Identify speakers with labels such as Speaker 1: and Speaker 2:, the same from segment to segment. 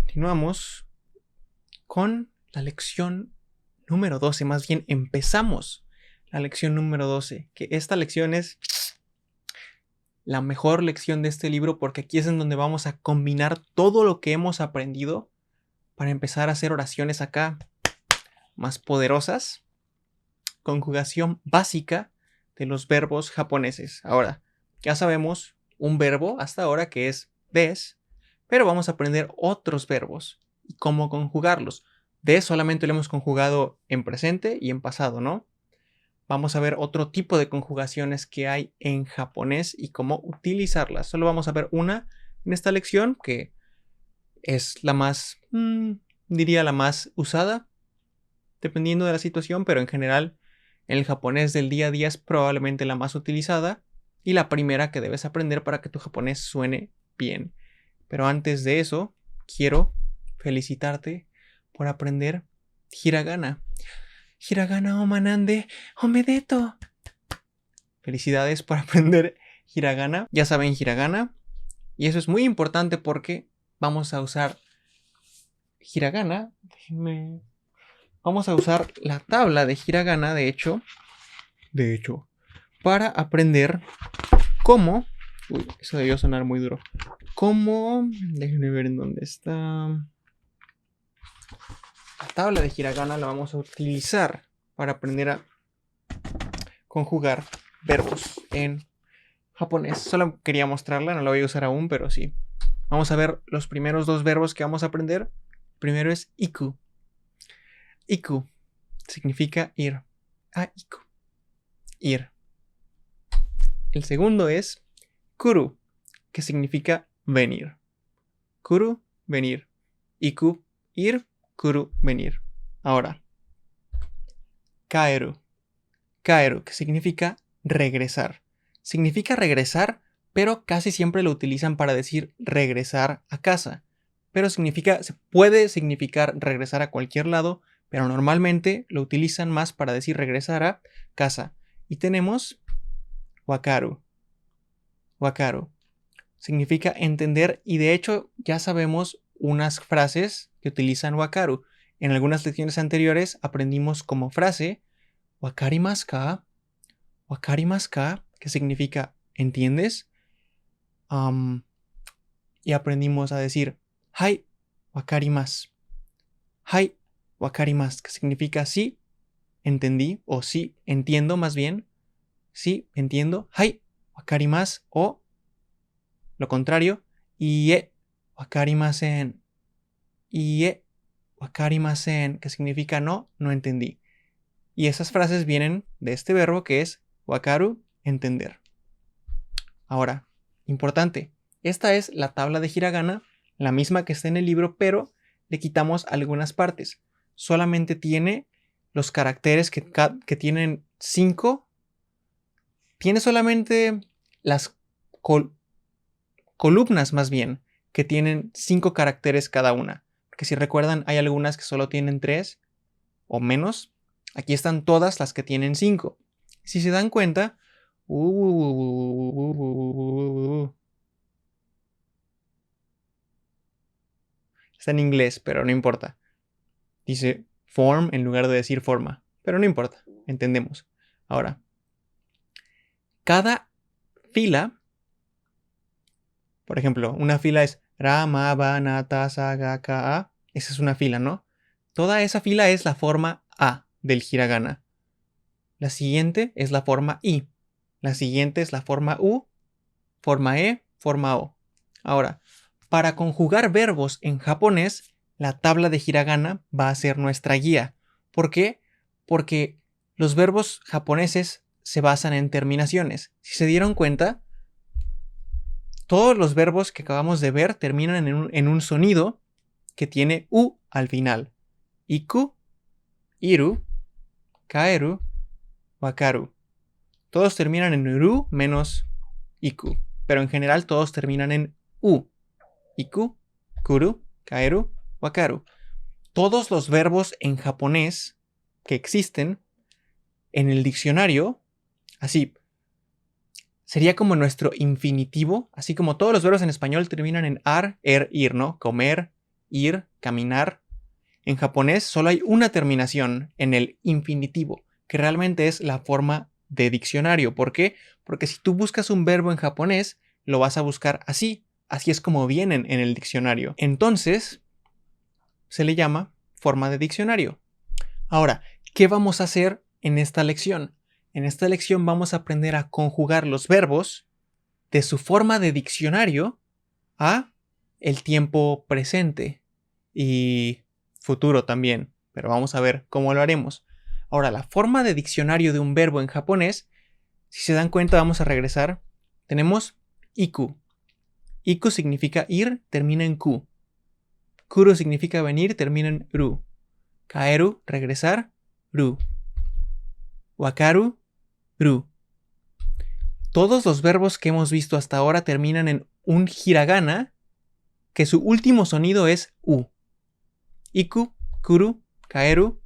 Speaker 1: continuamos con la lección número 12. Más bien empezamos la lección número 12, que esta lección es la mejor lección de este libro porque aquí es en donde vamos a combinar todo lo que hemos aprendido para empezar a hacer oraciones acá más poderosas. Conjugación básica de los verbos japoneses. Ahora, ya sabemos un verbo hasta ahora que es des, pero vamos a aprender otros verbos y cómo conjugarlos. Des solamente lo hemos conjugado en presente y en pasado, ¿no? Vamos a ver otro tipo de conjugaciones que hay en japonés y cómo utilizarlas. Solo vamos a ver una en esta lección que es la más, diría la más usada, dependiendo de la situación, pero en general en el japonés del día a día es probablemente la más utilizada y la primera que debes aprender para que tu japonés suene bien. Pero antes de eso, quiero felicitarte por aprender hiragana. Hiragana o manande omedeto. Felicidades por aprender hiragana. Ya saben hiragana. Y eso es muy importante porque vamos a usar hiragana. Vamos a usar la tabla de hiragana, de hecho, para aprender cómo... Uy, eso debió sonar muy duro. ¿Cómo? Déjenme ver en dónde está. La tabla de hiragana la vamos a utilizar para aprender a conjugar verbos en japonés. Solo quería mostrarla, no la voy a usar aún, pero sí. Vamos a ver los primeros dos verbos que vamos a aprender. El primero es iku. Iku significa ir. Iku. Ir. El segundo es kuru, que significa venir. Kuru, venir. Iku, ir. Kuru, venir. Ahora, kaeru. Kaeru, que significa regresar. Significa regresar, pero casi siempre lo utilizan para decir regresar a casa. Pero se puede significar regresar a cualquier lado, pero normalmente lo utilizan más para decir regresar a casa. Y tenemos wakaru. Wakaru significa entender y de hecho ya sabemos unas frases que utilizan wakaru. En algunas lecciones anteriores aprendimos como frase wakarimasu ka? Wakarimasu ka, que significa ¿entiendes? Y aprendimos a decir hai wakarimasu. Hai wakarimasu, que significa sí, entendí, o sí, entiendo más bien. Sí, entiendo. Hai wakarimasu, o lo contrario, ie wakarimasen. Ie wakarimasen, que significa no, no entendí. Y esas frases vienen de este verbo que es wakaru, entender. Ahora, importante, esta es la tabla de hiragana, la misma que está en el libro, pero le quitamos algunas partes. Solamente tiene los caracteres que tienen 5. Tiene solamente las columnas más bien, que tienen 5 caracteres cada una. Porque si recuerdan, hay algunas que solo tienen 3 o menos. Aquí están todas las que tienen 5. Si se dan cuenta... Está en inglés, pero no importa. Dice form en lugar de decir forma. Pero no importa, entendemos. Ahora, cada fila, por ejemplo, una fila es ra, ma, ba, na, ta, sa, ga, ka, a. Esa es una fila, ¿no? Toda esa fila es la forma A del hiragana. La siguiente es la forma I. La siguiente es la forma U, forma E, forma O. Ahora, para conjugar verbos en japonés, la tabla de hiragana va a ser nuestra guía. ¿Por qué? Porque los verbos japoneses se basan en terminaciones. Si se dieron cuenta, todos los verbos que acabamos de ver terminan en un sonido que tiene U al final. Iku, iru, kaeru, wakaru. Todos terminan en ru menos iku, pero en general todos terminan en u. Iku, kuru, kaeru, wakaru. Todos los verbos en japonés que existen en el diccionario, así, sería como nuestro infinitivo, así como todos los verbos en español terminan en ar, ir, ¿no? Comer, ir, caminar. En japonés solo hay una terminación en el infinitivo, que realmente es la forma de diccionario. ¿Por qué? Porque si tú buscas un verbo en japonés, lo vas a buscar así. Así es como vienen en el diccionario. Entonces, se le llama forma de diccionario. Ahora, ¿qué vamos a hacer en esta lección? En esta lección vamos a aprender a conjugar los verbos de su forma de diccionario a el tiempo presente y futuro también, pero vamos a ver cómo lo haremos. Ahora, la forma de diccionario de un verbo en japonés, si se dan cuenta, vamos a regresar. Tenemos iku. Iku significa ir, termina en ku. Kuru significa venir, termina en ru. Kaeru, regresar, ru. Wakaru, ru. Todos los verbos que hemos visto hasta ahora terminan en un hiragana que su último sonido es u. Iku, kuru, kaeru,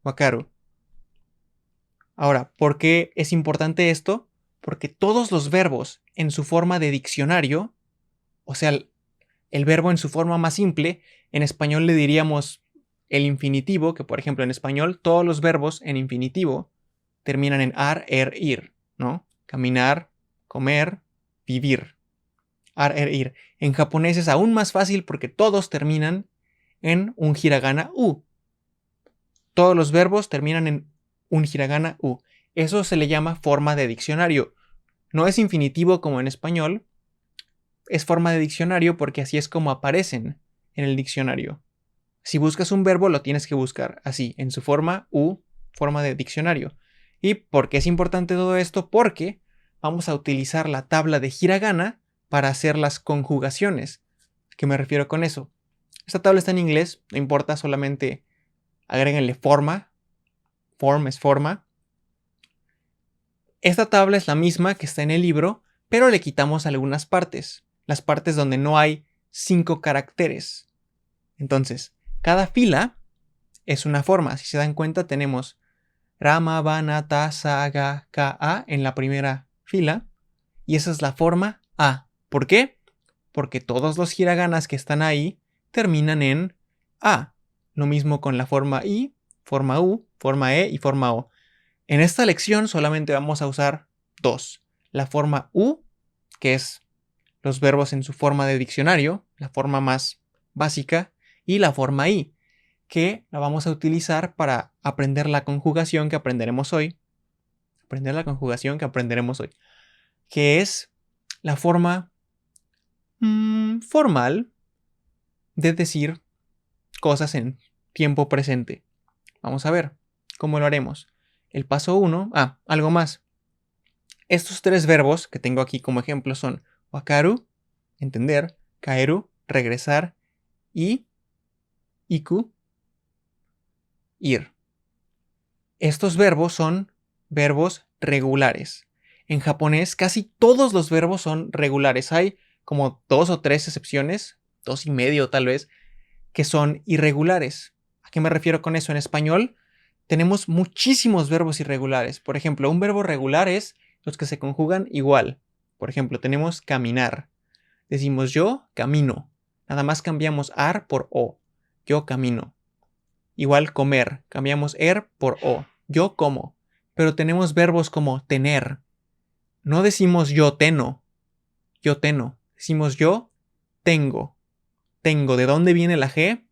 Speaker 1: wakaru. Ahora, ¿por qué es importante esto? Porque todos los verbos en su forma de diccionario, o sea, el verbo en su forma más simple, en español le diríamos el infinitivo, que por ejemplo en español todos los verbos en infinitivo terminan en ar, er, ir, ¿no? Caminar, comer, vivir. Ar, er, ir. En japonés es aún más fácil porque todos terminan en un hiragana u. Todos los verbos terminan en un hiragana u. Eso se le llama forma de diccionario. No es infinitivo como en español, es forma de diccionario porque así es como aparecen en el diccionario. Si buscas un verbo lo tienes que buscar así, en su forma u, forma de diccionario. ¿Y por qué es importante todo esto? Porque vamos a utilizar la tabla de hiragana para hacer las conjugaciones. ¿A qué me refiero con eso? Esta tabla está en inglés, no importa, solamente agréguenle forma. Form es forma. Esta tabla es la misma que está en el libro, pero le quitamos algunas partes. Las partes donde no hay 5 caracteres. Entonces, cada fila es una forma. Si se dan cuenta, tenemos Rama, Vana, Ta, Sa, Ga, Ka, A en la primera fila. Y esa es la forma A. ¿Por qué? Porque todos los hiraganas que están ahí terminan en A. Lo mismo con la forma I, forma U, forma E y forma O. En esta lección solamente vamos a usar dos. La forma U, que es los verbos en su forma de diccionario, la forma más básica, y la forma I, que la vamos a utilizar para aprender la conjugación que aprenderemos hoy. Que es la forma formal de decir cosas en tiempo presente. Vamos a ver cómo lo haremos. El paso 1, algo más. Estos 3 verbos que tengo aquí como ejemplo son wakaru, entender, kaeru, regresar, y iku, ir. Estos verbos son verbos regulares. En japonés casi todos los verbos son regulares. Hay como 2 o 3 excepciones, 2 y medio tal vez, que son irregulares. ¿A qué me refiero con eso? En español tenemos muchísimos verbos irregulares. Por ejemplo, un verbo regular es los que se conjugan igual. Por ejemplo, tenemos caminar. Decimos yo camino. Nada más cambiamos ar por o. Yo camino. Igual comer. Cambiamos er por o. Yo como. Pero tenemos verbos como tener. No decimos yo teno. Yo teno. Decimos yo tengo. Tengo. ¿De dónde viene la G?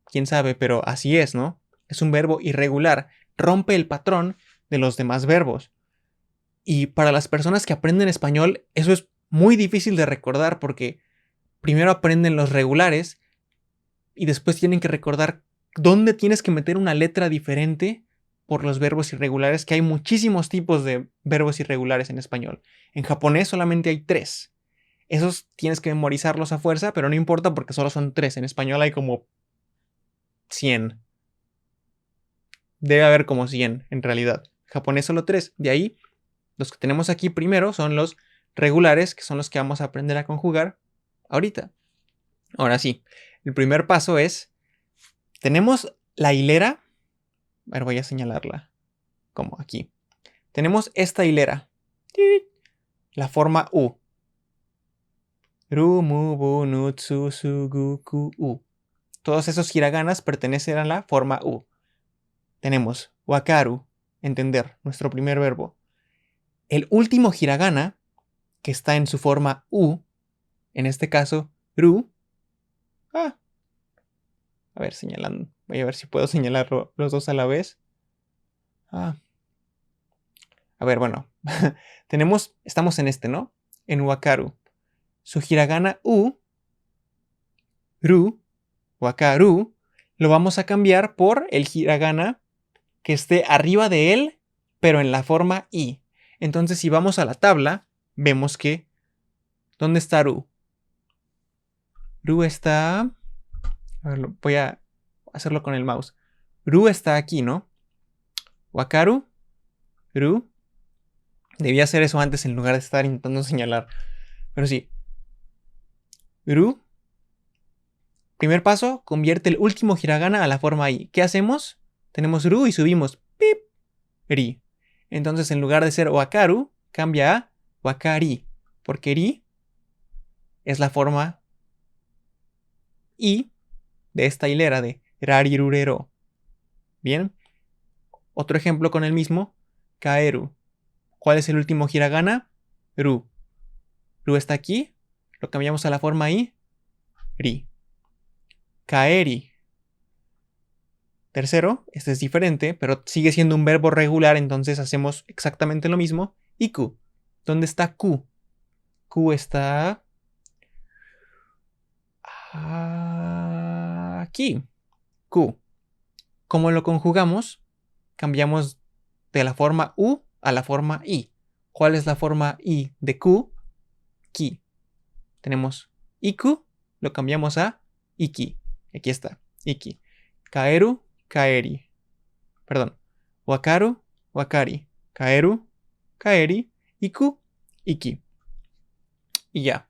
Speaker 1: Quién sabe, pero así es, ¿no? Es un verbo irregular. Rompe el patrón de los demás verbos. Y para las personas que aprenden español, eso es muy difícil de recordar porque primero aprenden los regulares y después tienen que recordar dónde tienes que meter una letra diferente por los verbos irregulares, que hay muchísimos tipos de verbos irregulares en español. En japonés solamente hay 3. Esos tienes que memorizarlos a fuerza, pero no importa porque solo son 3. En español hay como 100. Debe haber como 100 en realidad. En japonés solo 3. De ahí, los que tenemos aquí primero son los regulares, que son los que vamos a aprender a conjugar ahorita. Ahora sí, el primer paso es, tenemos la hilera. A ver, voy a señalarla como aquí. Tenemos esta hilera. La forma U. Ru, mu, bu, nu, tsu, su, gu, ku, u. todos esos hiraganas pertenecen a la forma U. Tenemos wakaru, entender, nuestro primer verbo. El último hiragana, que está en su forma U, en este caso, ru. A ver, señalando. Voy a ver si puedo señalar los dos a la vez. A ver, bueno. Estamos en este, ¿no? En wakaru. Su hiragana U, ru, wakaru, lo vamos a cambiar por el hiragana que esté arriba de él, pero en la forma I. Entonces, si vamos a la tabla, vemos que... ¿Dónde está ru? Ru está... A ver, voy a hacerlo con el mouse. Ru está aquí, ¿no? Wakaru, ru. Debía hacer eso antes en lugar de estar intentando señalar. Pero sí. Ru. Primer paso, convierte el último hiragana a la forma I. ¿Qué hacemos? Tenemos ru y subimos pip, ri. Entonces, en lugar de ser wakaru, cambia a wakari. Porque ri es la forma I de esta hilera de rarirurero. Bien. Otro ejemplo con el mismo. Kaeru. ¿Cuál es el último hiragana? Ru. Ru está aquí. Lo cambiamos a la forma I. Ri. Kaeri. Tercero, este es diferente, pero sigue siendo un verbo regular, entonces hacemos exactamente lo mismo. Iku. ¿Dónde está ku? Ku está... aquí. Ku. ¿Cómo lo conjugamos? Cambiamos de la forma U a la forma I. ¿Cuál es la forma I de ku? Ki. Tenemos iku, lo cambiamos a iki. Aquí está, iki. Kaeru, kaeri. Perdón. Wakaru, wakari. Kaeru, kaeri. Iku, iki. Y ya.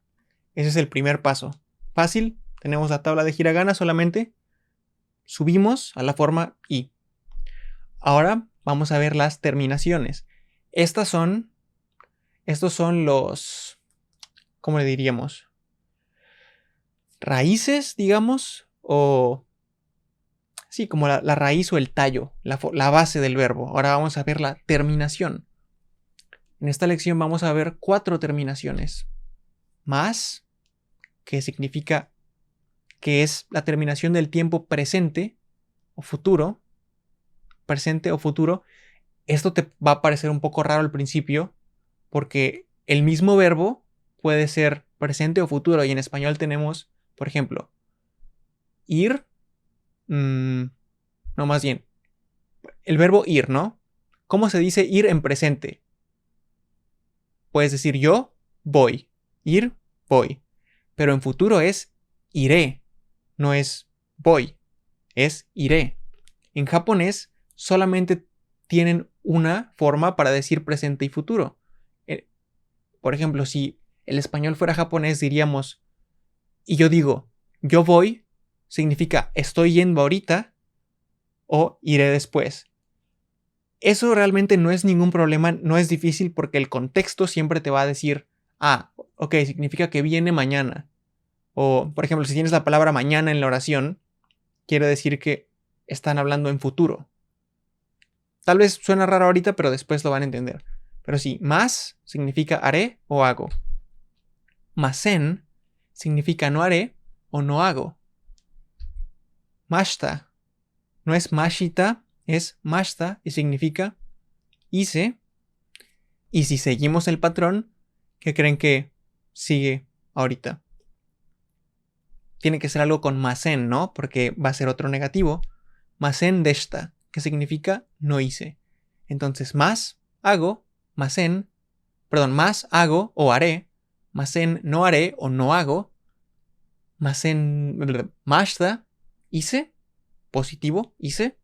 Speaker 1: Ese es el primer paso. Fácil. Tenemos la tabla de hiragana solamente. Subimos a la forma I. Ahora vamos a ver las terminaciones. Estos son los... ¿Cómo le diríamos? Raíces, digamos, o... Sí, como la raíz o el tallo, la base del verbo. Ahora vamos a ver la terminación. En esta lección vamos a ver 4 terminaciones. Más, que significa que es la terminación del tiempo presente o futuro. Presente o futuro. Esto te va a parecer un poco raro al principio, porque el mismo verbo puede ser presente o futuro. Y en español tenemos, por ejemplo, ir. No, más bien. El verbo ir, ¿no? ¿Cómo se dice ir en presente? Puedes decir yo voy. Ir, voy. Pero en futuro es iré. No es voy. Es iré. En japonés solamente tienen una forma para decir presente y futuro. Por ejemplo, si el español fuera japonés, diríamos, y yo digo, yo voy, significa estoy yendo ahorita o iré después. Eso realmente no es ningún problema, no es difícil porque el contexto siempre te va a decir, ok, significa que viene mañana. O, por ejemplo, si tienes la palabra mañana en la oración, quiere decir que están hablando en futuro. Tal vez suena raro ahorita, pero después lo van a entender. Pero sí, más significa haré o hago. Masen significa no haré o no hago. Mashta no es mashita, es mashta y significa hice. Y si seguimos el patrón, ¿qué creen que sigue ahorita? Tiene que ser algo con masen, ¿no? Porque va a ser otro negativo. Masen deshita, que significa no hice. Entonces, más hago, masen, más hago o haré, masen no haré o no hago, masen mashta, hice, positivo, hice,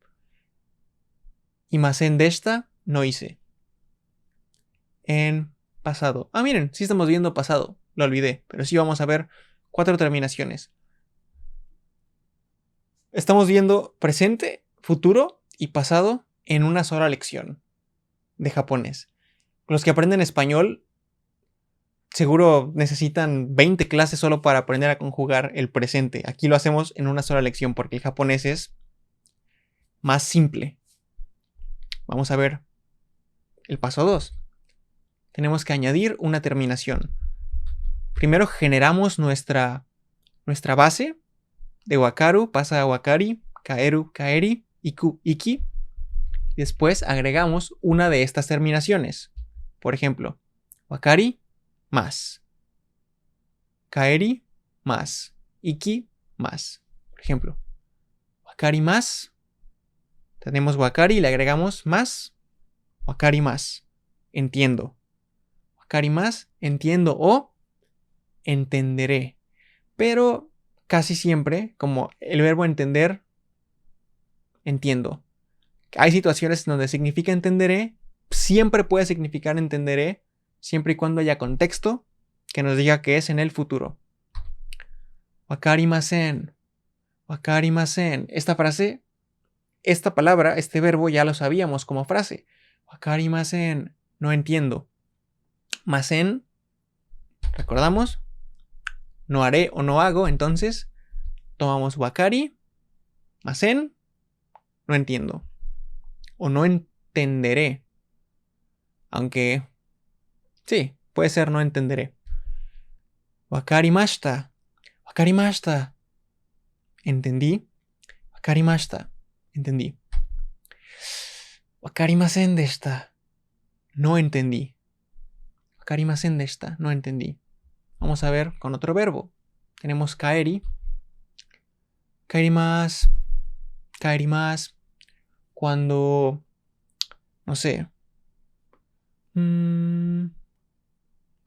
Speaker 1: y masen deshita, no hice. En pasado. Miren, sí estamos viendo pasado, lo olvidé, pero sí vamos a ver 4 terminaciones. Estamos viendo presente, futuro y pasado en una sola lección de japonés. Los que aprenden español seguro necesitan 20 clases solo para aprender a conjugar el presente. Aquí lo hacemos en una sola lección porque el japonés es más simple. Vamos a ver el paso 2. Tenemos que añadir una terminación. Primero generamos nuestra base de wakaru, pasa a wakari, kaeru, kaeri, iku, iki. Después agregamos una de estas terminaciones. Por ejemplo, wakari más, kaeri más, iki más. Por ejemplo, wakari más. Tenemos wakari y le agregamos más, wakari más. Entiendo. Wakari más, entiendo o entenderé. Pero casi siempre, como el verbo entender, entiendo. Hay situaciones donde significa entenderé, siempre puede significar entenderé, siempre y cuando haya contexto que nos diga que es en el futuro. Wakarimasen. Wakarimasen. Esta frase, esta palabra, este verbo ya lo sabíamos como frase. Wakarimasen. No entiendo. Masen, recordamos, no haré o no hago, entonces tomamos wakari, masen, no entiendo. O no entenderé. Aunque, sí, puede ser no entenderé. Wakarimashita. Wakarimashita. Entendí. Wakarimashita. Entendí. Wakarimasen deshita. No entendí. Wakarimasen deshita. No entendí. Vamos a ver con otro verbo. Tenemos kaeri. Kaerimasu. Kaerimasu. Cuando, no sé,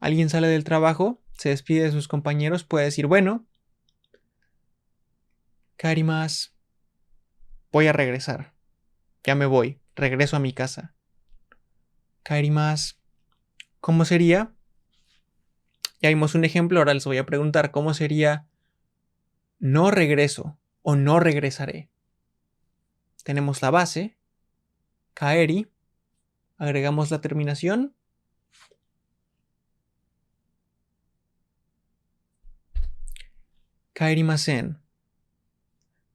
Speaker 1: alguien sale del trabajo, se despide de sus compañeros, puede decir, bueno, kaerimasu, voy a regresar, ya me voy, regreso a mi casa. Kaerimasu, ¿cómo sería? Ya vimos un ejemplo, ahora les voy a preguntar, ¿cómo sería no regreso o no regresaré? Tenemos la base, kaeri, agregamos la terminación, kaerimasen.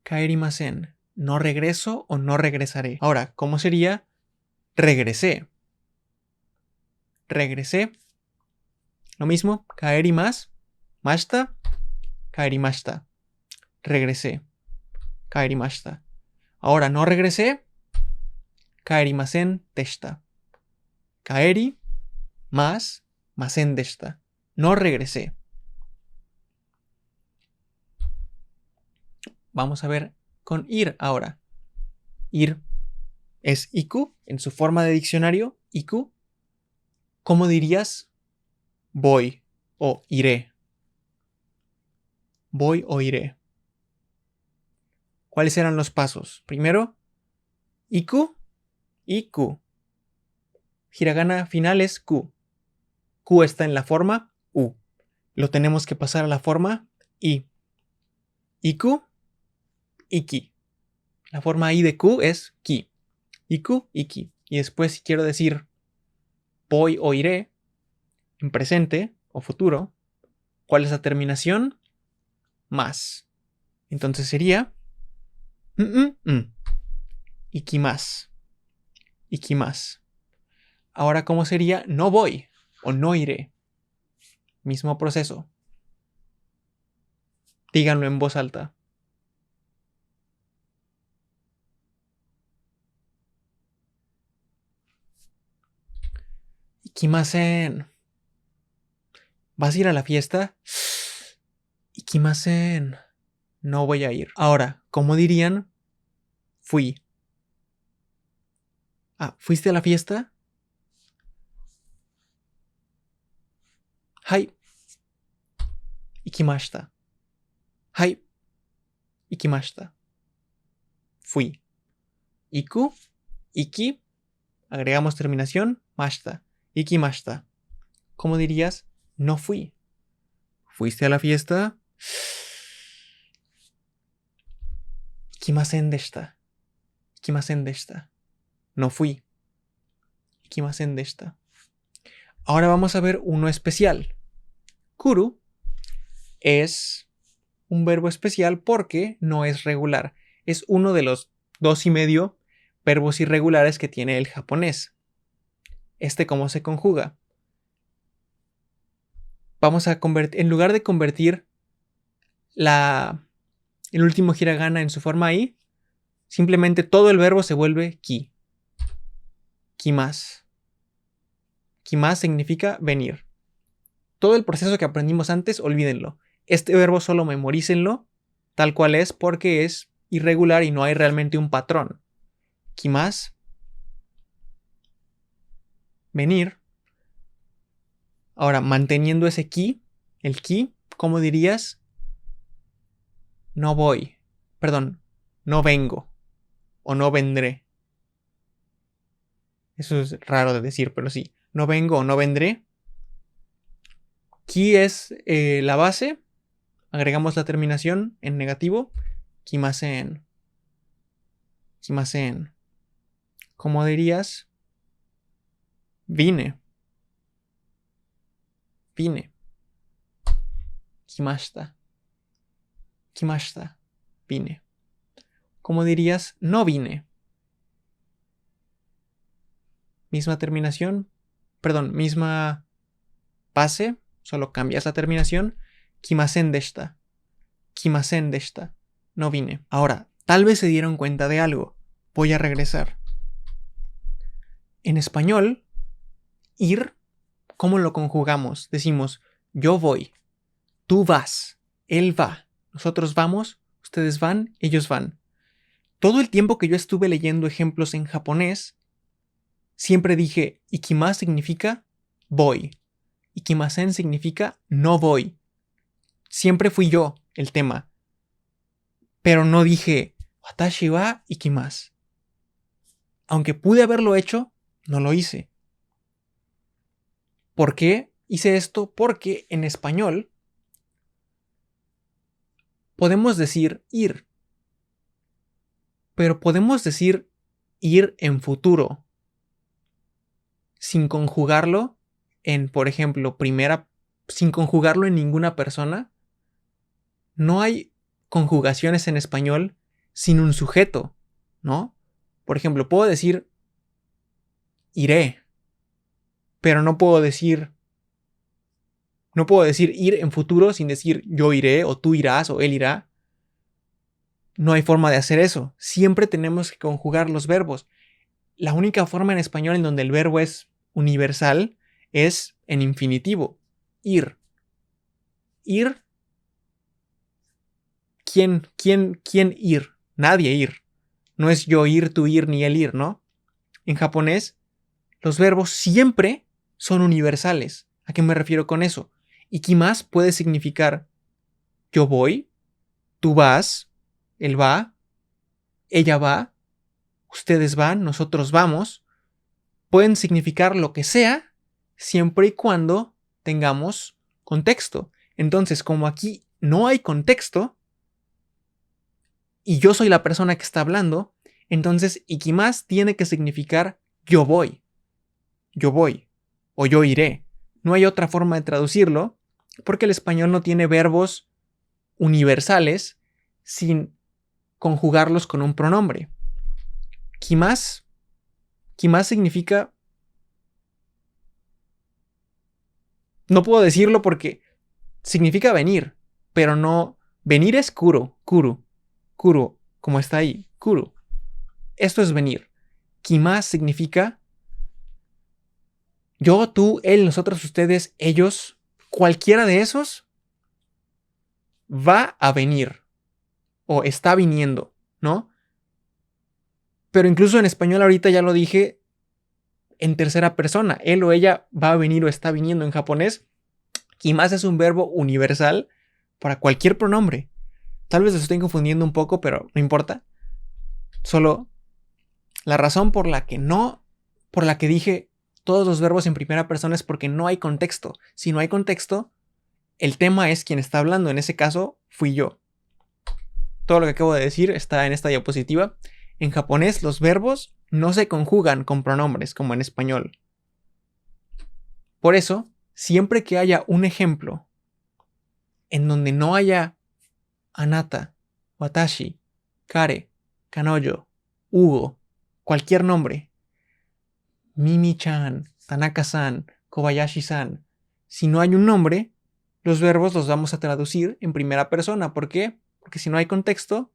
Speaker 1: Kaerimasen. No regreso o no regresaré. Ahora, ¿cómo sería regresé? Regresé. Lo mismo, kaerimasu, mashita, kaerimashita. Regresé. Kaerimashita. Ahora, no regresé. Kaerimasen deshita. Kaeri más masen deshita. No regresé. Vamos a ver con ir ahora. Ir es iku en su forma de diccionario. Iku. ¿Cómo dirías voy o iré? Voy o iré. ¿Cuáles eran los pasos? Primero, iku, iku. Hiragana final es ku. Ku está en la forma u. Lo tenemos que pasar a la forma i. Iku, iki. La forma i de ku es ki. Iku, iki. Y después, si quiero decir voy o iré, en presente o futuro, ¿cuál es la terminación? Más. Entonces sería ikimasu. Ikimasu. Ahora, ¿cómo sería no voy o no iré? Mismo proceso. Díganlo en voz alta. Ikimasen. ¿Vas a ir a la fiesta? Ikimasen. No voy a ir. Ahora, ¿cómo dirían? Fui. ¿Fuiste a la fiesta? Hai. Ikimashita. Hai. Ikimashita. Fui. Iku. Iki. Agregamos terminación. Mashita. Ikimashita. ¿Cómo dirías? No fui. ¿Fuiste a la fiesta? Ikimasen deshita. Ikimasen deshita. No fui. Ikimasen deshita. Ahora vamos a ver uno especial. Kuru es un verbo especial porque no es regular. Es uno de los 2,5 verbos irregulares que tiene el japonés. ¿Cómo se conjuga? Vamos a convertir, en lugar de convertir el último hiragana en su forma i, simplemente todo el verbo se vuelve ki. Kimasu. Kimasu significa venir. Todo el proceso que aprendimos antes, olvídenlo. Este verbo solo memorícenlo tal cual es porque es irregular y no hay realmente un patrón. Kimasu, venir. Ahora, manteniendo ese ki, el ki, ¿cómo dirías? No voy. Perdón, no vengo. O no vendré. Eso es raro de decir, pero sí. No vengo o no vendré. Ki es la base. Agregamos la terminación en negativo. Kimasen. Kimasen. ¿Cómo dirías? Vine. Vine. Kimashita. Kimashita. Vine. ¿Cómo dirías? No vine. Misma terminación. Perdón, misma base. Solo cambias la terminación. Kimasen deshita. Kimasen deshita. No vine. Ahora, tal vez se dieron cuenta de algo. Voy a regresar. En español, ir, ¿cómo lo conjugamos? Decimos, yo voy, tú vas, él va, nosotros vamos, ustedes van, ellos van. Todo el tiempo que yo estuve leyendo ejemplos en japonés, siempre dije, ikimasu significa voy. Ikimasen significa no voy. Siempre fui yo el tema. Pero no dije, watashi wa ikimasu. Aunque pude haberlo hecho, no lo hice. ¿Por qué hice esto? Porque en español podemos decir ir. Pero podemos decir ir en futuro. Sin conjugarlo en, por ejemplo, sin conjugarlo en ninguna persona. No hay conjugaciones en español sin un sujeto, ¿no? Por ejemplo, puedo decir iré, pero no puedo decir ir en futuro sin decir yo iré o tú irás o él irá. No hay forma de hacer eso. Siempre tenemos que conjugar los verbos. La única forma en español en donde el verbo es universal es en infinitivo. Ir. Ir. ¿Quién ir? Nadie ir. No es yo ir, tú ir, ni él ir, ¿no? En japonés, los verbos siempre son universales. ¿A qué me refiero con eso? Ikimasu puede significar yo voy, tú vas, él va, ella va, ustedes van, nosotros vamos. Pueden significar lo que sea siempre y cuando tengamos contexto. Entonces, como aquí no hay contexto y yo soy la persona que está hablando, entonces ikimasu tiene que significar yo voy o yo iré. No hay otra forma de traducirlo porque el español no tiene verbos universales sin conjugarlos con un pronombre. Kimasu significa... No puedo decirlo porque significa venir, pero no... Venir es kuru, como está ahí, kuru. Esto es venir. Kimasu significa yo, tú, él, nosotros, ustedes, ellos, cualquiera de esos va a venir o está viniendo, ¿no? Pero incluso en español ahorita ya lo dije en tercera persona. Él o ella va a venir o está viniendo. En japonés, kimasu es un verbo universal para cualquier pronombre. Tal vez los estoy confundiendo un poco, pero no importa. Solo la razón por la que dije todos los verbos en primera persona es porque no hay contexto. Si no hay contexto, el tema es quien está hablando. En ese caso, fui yo. Todo lo que acabo de decir está en esta diapositiva. En japonés, los verbos no se conjugan con pronombres como en español. Por eso, siempre que haya un ejemplo en donde no haya anata, watashi, kare, kanoyo, Hugo, cualquier nombre, Mimi-chan, Tanaka-san, Kobayashi-san, si no hay un nombre, los verbos los vamos a traducir en primera persona. ¿Por qué? Porque si no hay contexto,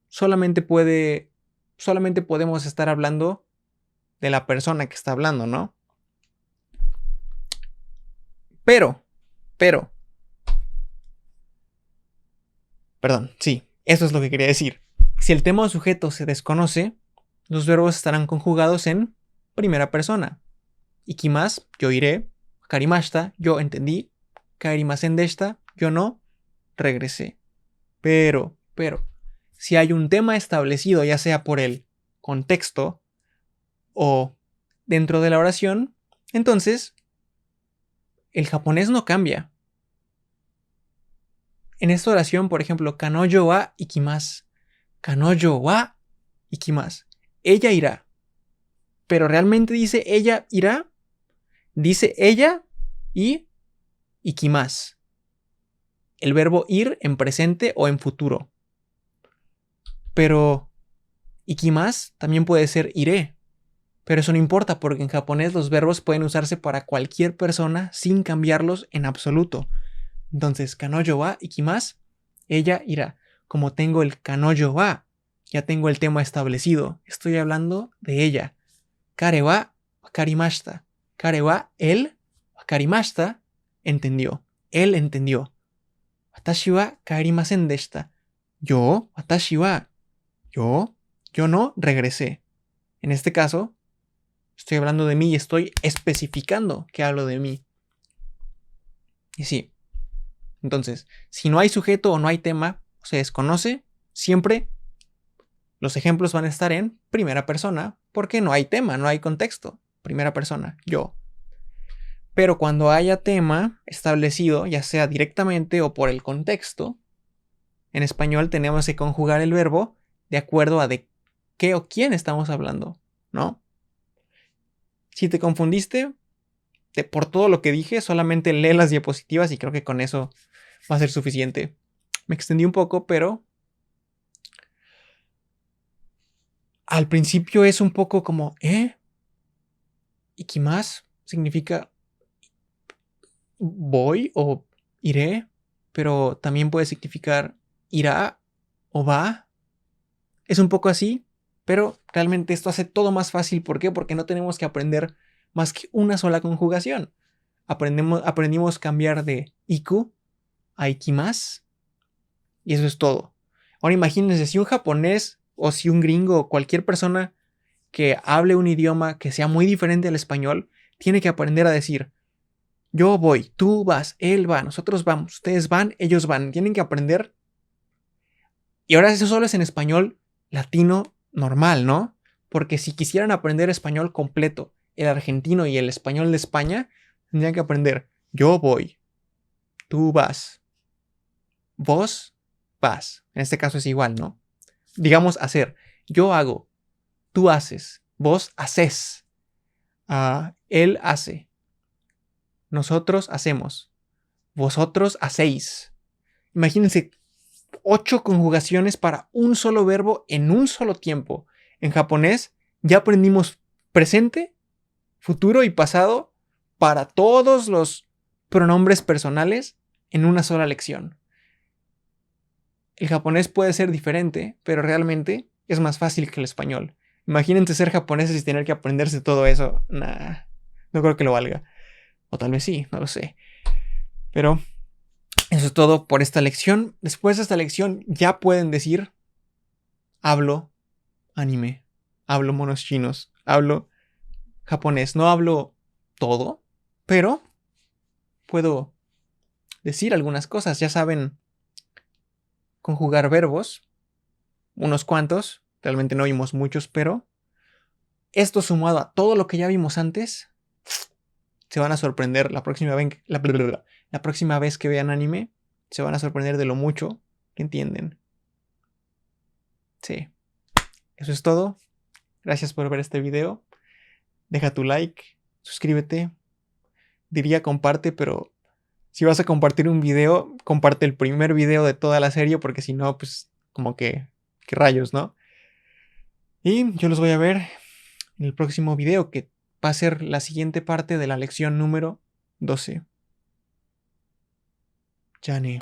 Speaker 1: solamente podemos estar hablando de la persona que está hablando, ¿no? Perdón, sí, eso es lo que quería decir. Si el tema o sujeto se desconoce, los verbos estarán conjugados en primera persona. Ikimasu, yo iré. Karimashita, yo entendí. Kaerimasen deshita, yo no regresé. Pero, si hay un tema establecido, ya sea por el contexto o dentro de la oración, entonces el japonés no cambia. En esta oración, por ejemplo, kanoyo wa ikimasu. Kanoyo wa ikimasu. Ella irá. Pero realmente dice ella irá. Dice ella y ikimasu. El verbo ir en presente o en futuro. Pero ikimasu también puede ser iré. Pero eso no importa porque en japonés los verbos pueden usarse para cualquier persona sin cambiarlos en absoluto. Entonces, kanoyo wa ikimasu, ella irá. Como tengo el kanoyo wa, ya tengo el tema establecido. Estoy hablando de ella. Kare wa wakarimashita. Kare wa, él, wakarimashita, entendió. Él entendió. Watashi wa kaerimasen deshita. Watashi wa, yo no regresé. En este caso, estoy hablando de mí y estoy especificando que hablo de mí. Y sí. Entonces, si no hay sujeto o no hay tema, o se desconoce, siempre los ejemplos van a estar en primera persona, porque no hay tema, no hay contexto. Primera persona, yo. Pero cuando haya tema establecido, ya sea directamente o por el contexto, en español tenemos que conjugar el verbo de acuerdo a de qué o quién estamos hablando, ¿no? Si te confundiste por todo lo que dije, solamente lee las diapositivas y creo que con eso va a ser suficiente. Me extendí un poco, pero al principio es un poco como, Ikimasu significa voy o iré, pero también puede significar irá o va. Es un poco así, pero realmente esto hace todo más fácil. ¿Por qué? Porque no tenemos que aprender más que una sola conjugación. Aprendimos cambiar de iku a ikimasu y eso es todo. Ahora imagínense, si un japonés o si un gringo o cualquier persona que hable un idioma que sea muy diferente al español, tiene que aprender a decir yo voy, tú vas, él va, nosotros vamos, ustedes van, ellos van. Tienen que aprender. Y ahora eso solo es en español latino normal, ¿no? Porque si quisieran aprender español completo, el argentino y el español de España, tendrían que aprender yo voy, tú vas, vos vas. En este caso es igual, ¿no? Digamos hacer. Yo hago, tú haces, vos haces, él hace. Nosotros hacemos. Vosotros hacéis. Imagínense 8 conjugaciones para un solo verbo en un solo tiempo. En japonés ya aprendimos presente, futuro y pasado para todos los pronombres personales en una sola lección. El japonés puede ser diferente, pero realmente es más fácil que el español. Imagínense ser japoneses y tener que aprenderse todo eso. Nah, no creo que lo valga. O tal vez sí, no lo sé. Pero eso es todo por esta lección. Después de esta lección ya pueden decir hablo anime, hablo monos chinos, hablo japonés. No hablo todo, pero puedo decir algunas cosas. Ya saben conjugar verbos, unos cuantos. Realmente no vimos muchos, pero esto sumado a todo lo que ya vimos antes, se van a sorprender la próxima vez que vean anime. Se van a sorprender de lo mucho que entienden. Sí. Eso es todo. Gracias por ver este video. Deja tu like, suscríbete. Diría comparte, pero Si vas a compartir un video, comparte el primer video de toda la serie, porque si no, pues como que, ¿qué rayos, no? Y yo los voy a ver en el próximo video, que va a ser la siguiente parte de la lección número 12. Jane.